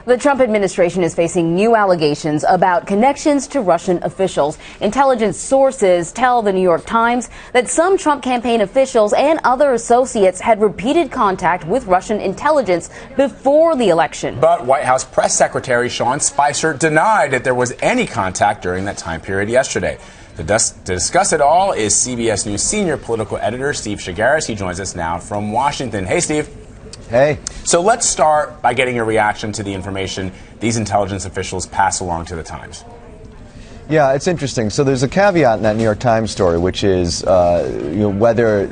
The Trump administration is facing new allegations about connections to Russian officials. Intelligence sources tell the New York Times that some Trump campaign officials and other associates had repeated contact with Russian intelligence before the election. But White House Press Secretary Sean Spicer denied that there was any contact during that time period yesterday. To discuss it all is CBS News senior political editor Steve Chaggaris. He joins us now from Washington. Hey, Steve. Hey. So let's start by getting your reaction to the information these intelligence officials pass along to the Times. Yeah, it's interesting. So there's a caveat in that New York Times story, which is whether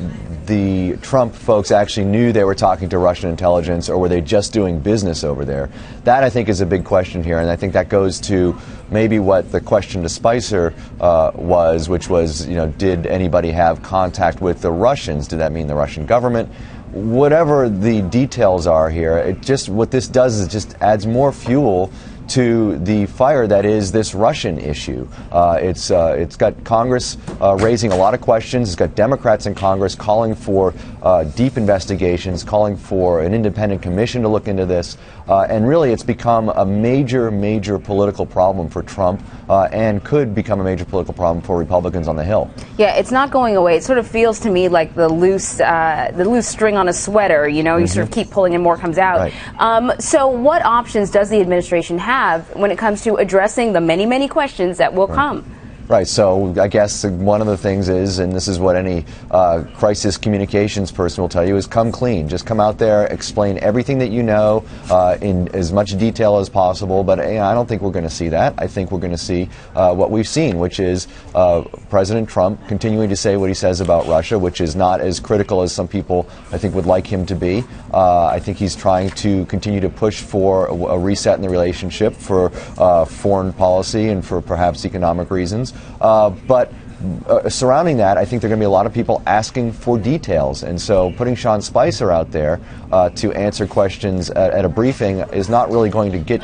the Trump folks actually knew they were talking to Russian intelligence or were they just doing business over there. That, I think, is a big question here, and I think that goes to maybe what the question to Spicer was, which was, did anybody have contact with the Russians? Did that mean the Russian government? Whatever the details are here, what this does is it just adds more fuel to the fire that is this Russian issue. It's got Congress raising a lot of questions. It's got Democrats in Congress calling for deep investigations, calling for an independent commission to look into this. And really, it's become a major, major political problem for Trump and could become a major political problem for Republicans on the Hill. Yeah, it's not going away. It sort of feels to me like the loose string on a sweater. You sort of keep pulling and more comes out. Right. So what options does the administration have when it comes to addressing the many, many questions that will come? Right. So I guess one of the things is, and this is what any crisis communications person will tell you, is come clean. Just come out there, explain everything that you know in as much detail as possible. But I don't think we're going to see that. I think we're going to see what we've seen, which is President Trump continuing to say what he says about Russia, which is not as critical as some people, I think, would like him to be. I think he's trying to continue to push for a reset in the relationship for foreign policy and for perhaps economic reasons. But surrounding that, I think there are going to be a lot of people asking for details. And so putting Sean Spicer out there to answer questions at a briefing is not really going to get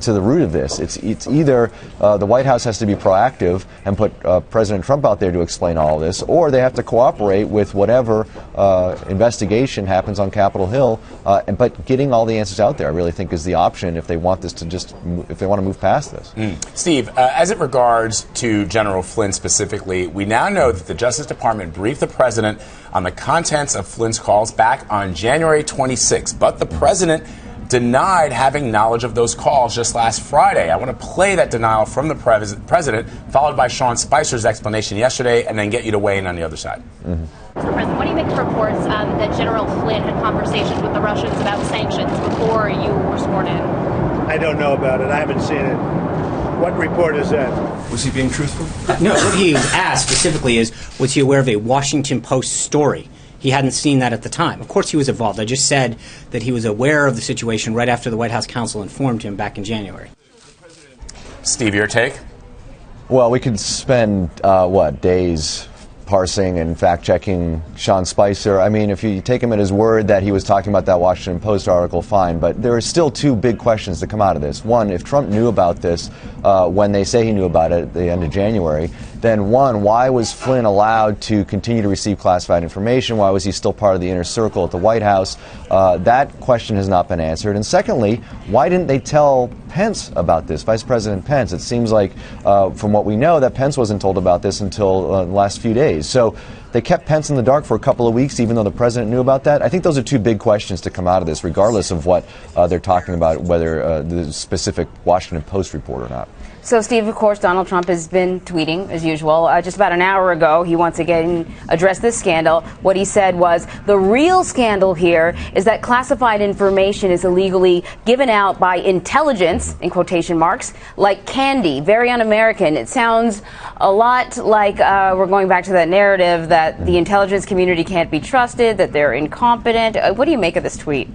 to the root of this. It's either the White House has to be proactive and put President Trump out there to explain all of this, or they have to cooperate with whatever investigation happens on Capitol Hill. But getting all the answers out there, I really think, is the option if they want this to if they want to move past this. Steve, as it regards to General Flynn specifically, we now know that the Justice Department briefed the president on the contents of Flynn's calls back on January 26th, but the president denied having knowledge of those calls just last Friday. I want to play that denial from the president, followed by Sean Spicer's explanation yesterday, and then get you to weigh in on the other side. Mr. President, what do you make of reports that General Flynn had conversations with the Russians about sanctions before you were sworn in? I don't know about it. I haven't seen it. What report is that? Was he being truthful? No, what he was asked specifically is, was he aware of a Washington Post story? He hadn't seen that at the time. Of course he was involved. I just said that he was aware of the situation right after the White House counsel informed him back in January. Steve, your take? Well, we could spend, days parsing and fact-checking Sean Spicer. I mean, if you take him at his word that he was talking about that Washington Post article, fine. But there are still two big questions that come out of this. One, if Trump knew about this when they say he knew about it at the end of January, then one, why was Flynn allowed to continue to receive classified information? Why was he still part of the inner circle at the White House? That question has not been answered. And secondly, why didn't they tell Pence about this, Vice President Pence? It seems like, from what we know, that Pence wasn't told about this until the last few days. So they kept Pence in the dark for a couple of weeks, even though the president knew about that. I think those are two big questions to come out of this, regardless of what they're talking about, whether the specific Washington Post report or not. So, Steve, of course, Donald Trump has been tweeting, as usual. Just about an hour ago, he once again addressed this scandal. What he said was, the real scandal here is that classified information is illegally given out by intelligence, in quotation marks, like candy, very un-American. It sounds a lot like we're going back to that narrative that the intelligence community can't be trusted, that they're incompetent. What do you make of this tweet?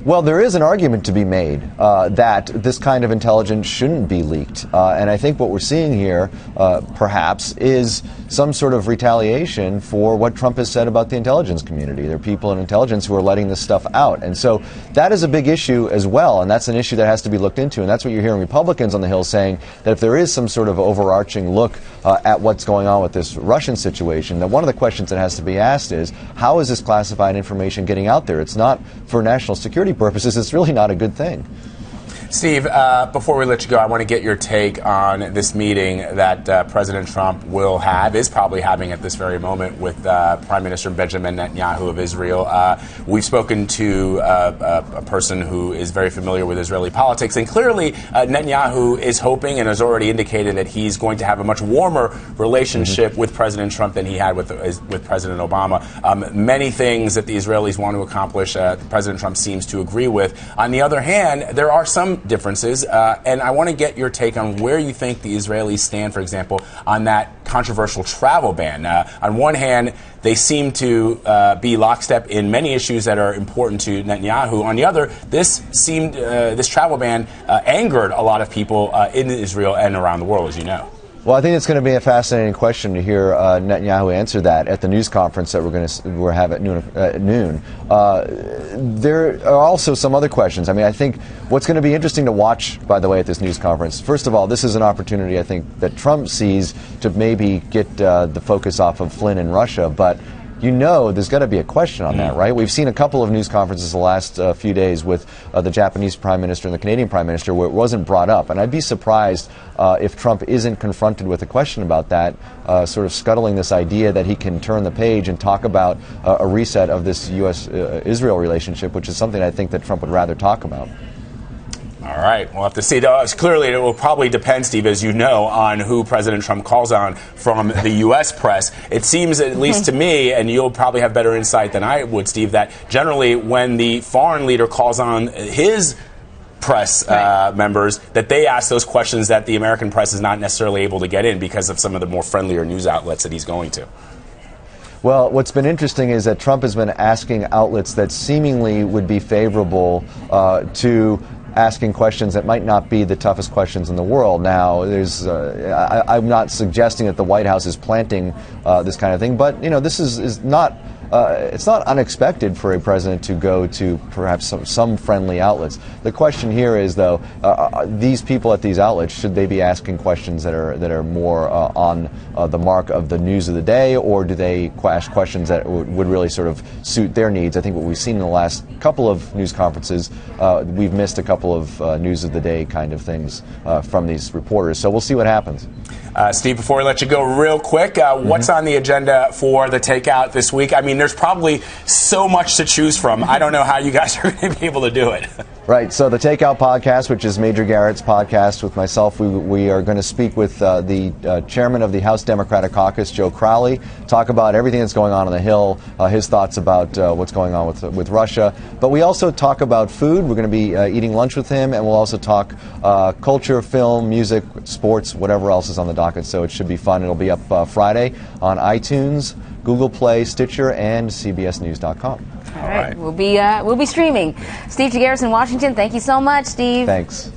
Well, there is an argument to be made that this kind of intelligence shouldn't be leaked. And I think what we're seeing here, perhaps, is some sort of retaliation for what Trump has said about the intelligence community. There are people in intelligence who are letting this stuff out. And so that is a big issue as well, and that's an issue that has to be looked into. And that's what you're hearing Republicans on the Hill saying, that if there is some sort of overarching look at what's going on with this Russian situation, that one of the questions that has to be asked is, how is this classified information getting out there? It's not for national security purposes. It's really not a good thing. Steve, before we let you go, I want to get your take on this meeting that President Trump is probably having at this very moment with Prime Minister Benjamin Netanyahu of Israel. We've spoken to a person who is very familiar with Israeli politics, and clearly Netanyahu is hoping and has already indicated that he's going to have a much warmer relationship with President Trump than he had with President Obama. Many things that the Israelis want to accomplish, President Trump seems to agree with. On the other hand, there are some differences, and I want to get your take on where you think the Israelis stand, for example, on that controversial travel ban. On one hand, they seem to be lockstep in many issues that are important to Netanyahu. On the other, this travel ban angered a lot of people in Israel and around the world, as you know. Well, I think it's going to be a fascinating question to hear Netanyahu answer that at the news conference that we'll have at noon. There are also some other questions. I mean, I think what's going to be interesting to watch, by the way, at this news conference, first of all, this is an opportunity, I think, that Trump sees to maybe get the focus off of Flynn and Russia, but there's got to be a question on that, right? We've seen a couple of news conferences the last few days with the Japanese Prime Minister and the Canadian Prime Minister where it wasn't brought up. And I'd be surprised if Trump isn't confronted with a question about that, sort of scuttling this idea that he can turn the page and talk about a reset of this U.S.-Israel relationship, which is something I think that Trump would rather talk about. All right. We'll have to see. Clearly, it will probably depend, Steve, as you know, on who President Trump calls on from the U.S. press. It seems, at least to me, and you'll probably have better insight than I would, Steve, that generally when the foreign leader calls on his press members, that they ask those questions that the American press is not necessarily able to get in because of some of the more friendlier news outlets that he's going to. Well, what's been interesting is that Trump has been asking outlets that seemingly would be favorable to asking questions that might not be the toughest questions in the world. Now, I'm not suggesting that the White House is planting this kind of thing, but this is not. It's not unexpected for a president to go to perhaps some friendly outlets. The question here is, though, these people at these outlets, should they be asking questions that are more on the mark of the news of the day, or do they ask questions that would really sort of suit their needs? I think what we've seen in the last couple of news conferences, we've missed a couple of news of the day kind of things from these reporters. So we'll see what happens. Steve, before we let you go real quick, what's on the agenda for the takeout this week? I mean, there's probably so much to choose from. I don't know how you guys are going to be able to do it. Right. So the Takeout podcast, which is Major Garrett's podcast with myself, we are going to speak with the chairman of the House Democratic Caucus, Joe Crowley, talk about everything that's going on the Hill, his thoughts about what's going on with Russia. But we also talk about food. We're going to be eating lunch with him, and we'll also talk culture, film, music, sports, whatever else is on the docket. So it should be fun. It'll be up Friday on iTunes, Google Play, Stitcher, and CBSNews.com. All right. We'll be streaming. Steve Chaggaris in Washington. Thank you so much, Steve. Thanks.